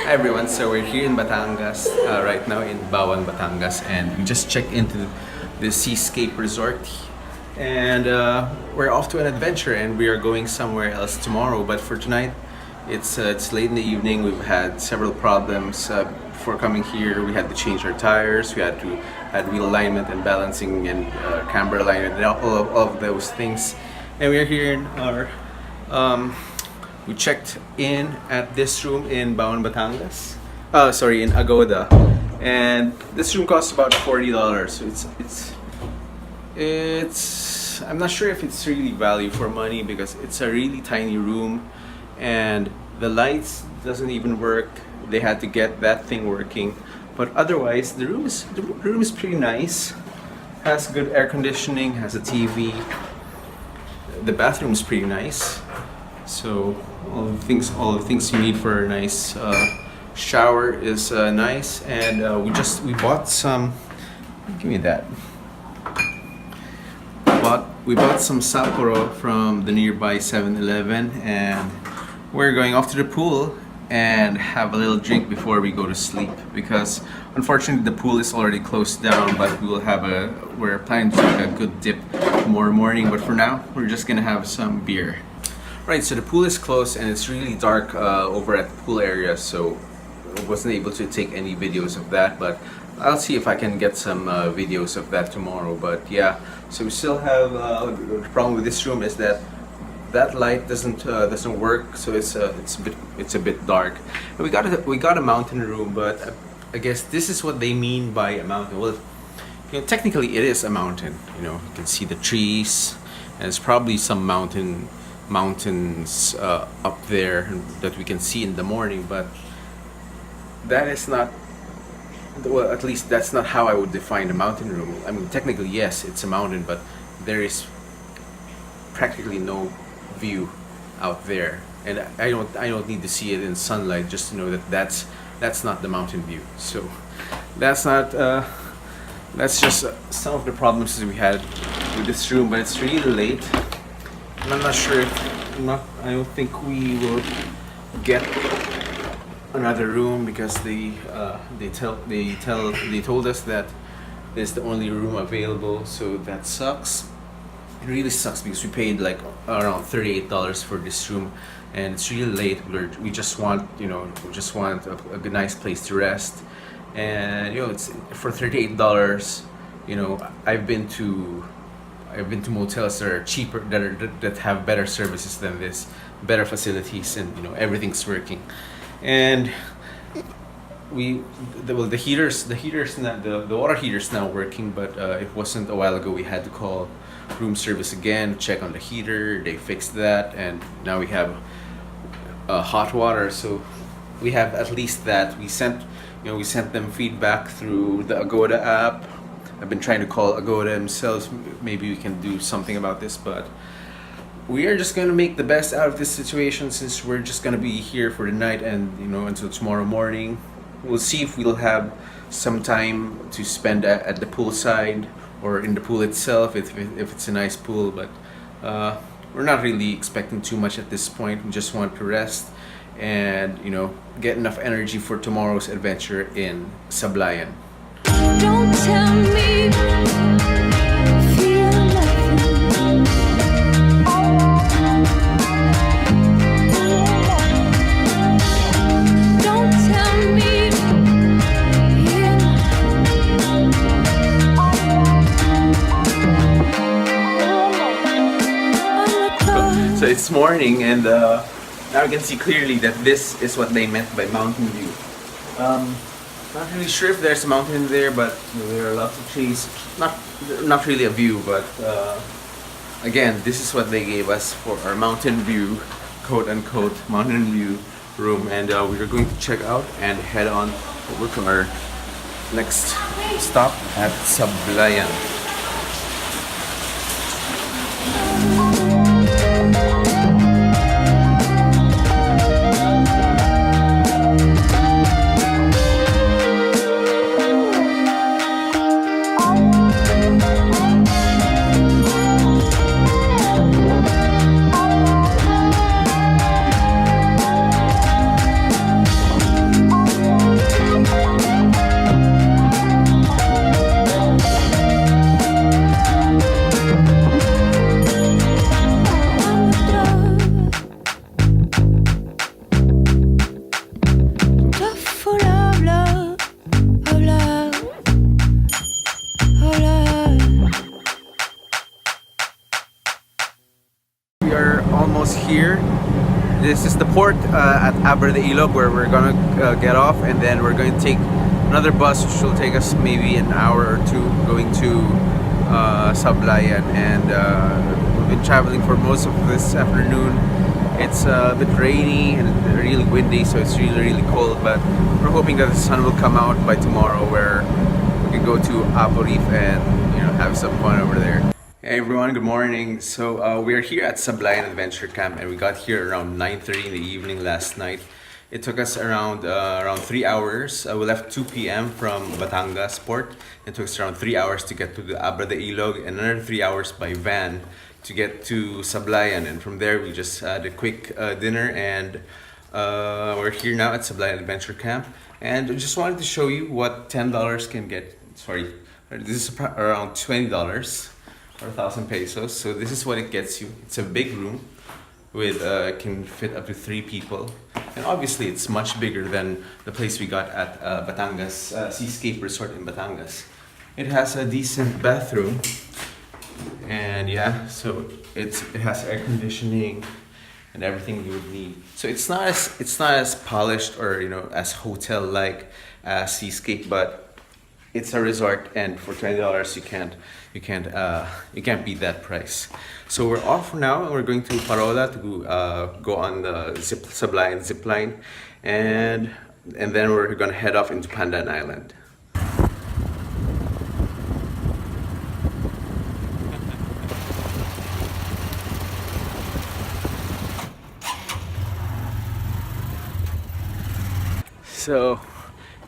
Hi everyone, so we're here in Batangas, right now in Bawan, Batangas, and we just checked into the Seascape Resort, and we're off to an adventure, and we are going somewhere else tomorrow. But for tonight, it's late in the evening. We've had several problems before coming here. We had to change our tires, we had to add wheel alignment and balancing and camber alignment and all of those things. And we're here in our we checked in at this room in Bawan, Batangas. In Agoda, and this room costs about $40. So it's I'm not sure if it's really value for money because it's a really tiny room, and the lights doesn't even work. They had to get that thing working, but otherwise the room is pretty nice. Has good air conditioning, has a TV. The bathroom is pretty nice. So all the things you need for a nice shower is nice, and we bought some. Give me that. We bought some Sapporo from the nearby 7-Eleven, and we're going off to the pool and have a little drink before we go to sleep, because unfortunately the pool is already closed down, but we're planning to take a good dip tomorrow morning. But for now, we're just gonna have some beer. Right, so the pool is closed and it's really dark over at the pool area, so I wasn't able to take any videos of that, but I'll see if I can get some videos of that tomorrow. But yeah, so we still have the problem with this room is that light doesn't work, so it's a bit dark. And we got a mountain room, but I guess this is what they mean by a mountain. Well, technically it is a mountain. You can see the trees, and it's probably some mountains up there that we can see in the morning, but that is not, well, at least that's not how I would define a mountain room. I mean, technically yes, it's a mountain, but there is practically no view out there, and I don't need to see it in sunlight just to know that that's not the mountain view. So that's just some of the problems that we had with this room. But it's really late, and I'm not sure I don't think we will get another room because they told us that this is the only room available. So that sucks. It really sucks because we paid like around $38 for this room, and it's really late. We just want a nice place to rest, and it's for $38. I've been to motels that are cheaper, that have better services than this, better facilities, and everything's working. And the water heater's now working, but it wasn't a while ago. We had to call room service again, check on the heater. They fixed that, and now we have hot water. So we have at least that. We sent them feedback through the Agoda app. I've been trying to call Agoda themselves. Maybe we can do something about this, but we are just gonna make the best out of this situation, since we're just gonna be here for the night and until tomorrow morning. We'll see if we'll have some time to spend at the poolside or in the pool itself if it's a nice pool, but we're not really expecting too much at this point. We just want to rest and get enough energy for tomorrow's adventure in Sablayan. Don't tell me, feel nothing. Don't tell me, hear nothing. So it's morning, and now you can see clearly that this is what they meant by mountain view. Not really sure if there's a mountain there, but there are lots of trees. Not really a view, but again, this is what they gave us for our mountain view, quote unquote, mountain view room. And we are going to check out and head on over to our next stop at Sablayan. here. This is the port at Apo Reef where we're gonna get off, and then we're going to take another bus which will take us maybe an hour or two going to Sablayan. And we've been traveling for most of this afternoon. It's a bit rainy and really windy, so it's really cold, but we're hoping that the sun will come out by tomorrow, where we can go to Apo Reef and have some fun over there. Hey everyone, good morning. So we are here at Sablayan Adventure Camp, and we got here around 9:30 in the evening last night. It took us around 3 hours. We left 2 p.m. from Batangas port. It took us around 3 hours to get to the Apo Reef, and another 3 hours by van to get to Sablayan. And from there we just had a quick dinner, and we're here now at Sablayan Adventure Camp. And I just wanted to show you what $10 can get. Sorry, this is around $20 or 1,000 pesos. So this is what it gets you. It's a big room with can fit up to 3 people, and obviously it's much bigger than the place we got at Batangas Seascape Resort in Batangas. It has a decent bathroom, and yeah, so it has air conditioning and everything you would need. So it's not as polished or as hotel like as Seascape, but it's a resort, and for $20 you can't beat that price. So we're off now, and we're going to Parola to go on the Sablayan zipline, and then we're gonna head off into Pandan Island. So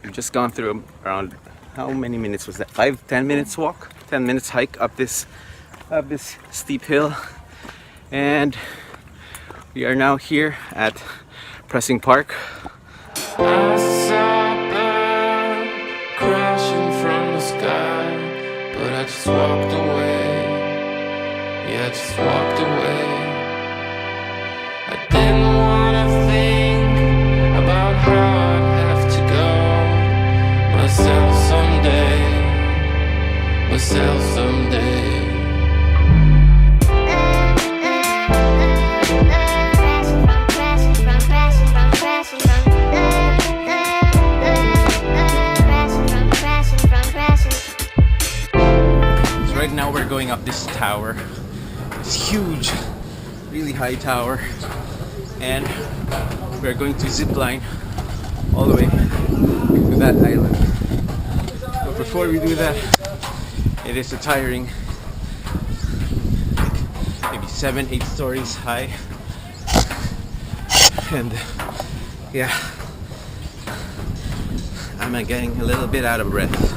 we've just gone through around, how many minutes was that? 5-10 minutes walk, 10 minutes hike up this steep hill, and we are now here at Pressing Park. I saw a bird crashing from the sky, but I just walked away. Yeah, I just walked away. I didn't wanna think about how I'd have to go myself someday. So right now we're going up this tower. It's huge, really high tower, and we're going to zip line all the way to that island. But before we do that, it is a tiring, maybe 7-8 stories high, and yeah, I'm getting a little bit out of breath.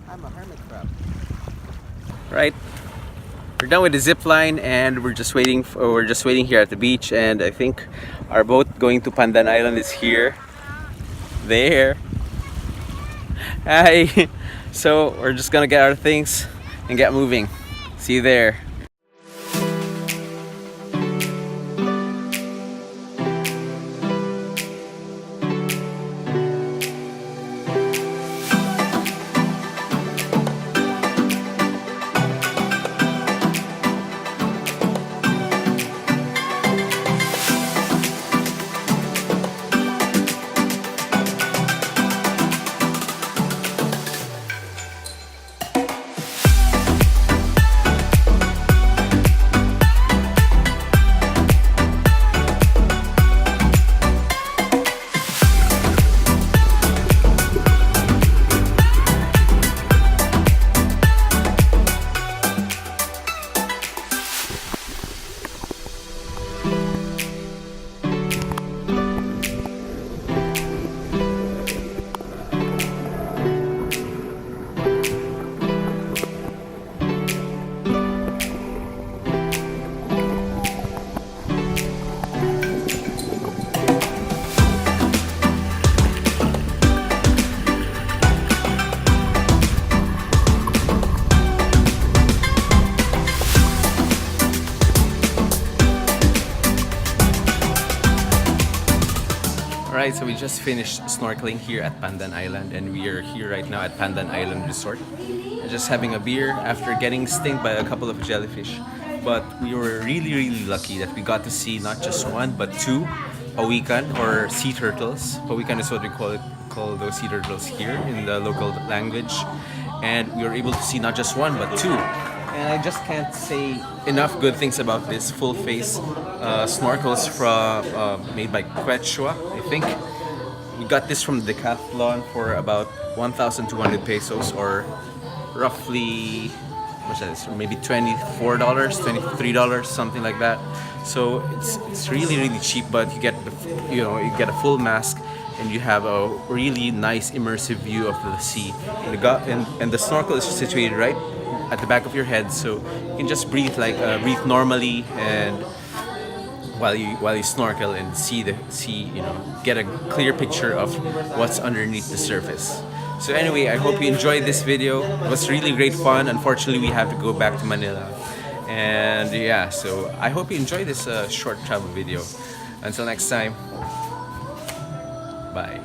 I'm a hermit crab. Right, we're done with the zip line, and we're just waiting here at the beach, and I think our boat going to Pandan Island is here. There. Hi. So we're just gonna get our things and get moving. See you there. Alright, so we just finished snorkeling here at Pandan Island, and we are here right now at Pandan Island Resort. Just having a beer after getting stung by a couple of jellyfish. But we were really lucky that we got to see not just one but two pawikan or sea turtles. Pawikan is what we call those sea turtles here in the local language. And we were able to see not just one but two. And I just can't say enough good things about this full face snorkels from made by Quechua, I think. We got this from Decathlon for about 1,200 pesos, or roughly, what's that? Maybe $24, $23, something like that. So it's really cheap, but you get a full mask and you have a really nice immersive view of the sea. And the snorkel is situated right at the back of your head, so you can just breathe normally, and while you snorkel and see, get a clear picture of what's underneath the surface. So anyway, I hope you enjoyed this video. It was really great fun. Unfortunately, we have to go back to Manila, and yeah, so I hope you enjoyed this short travel video. Until next time, bye.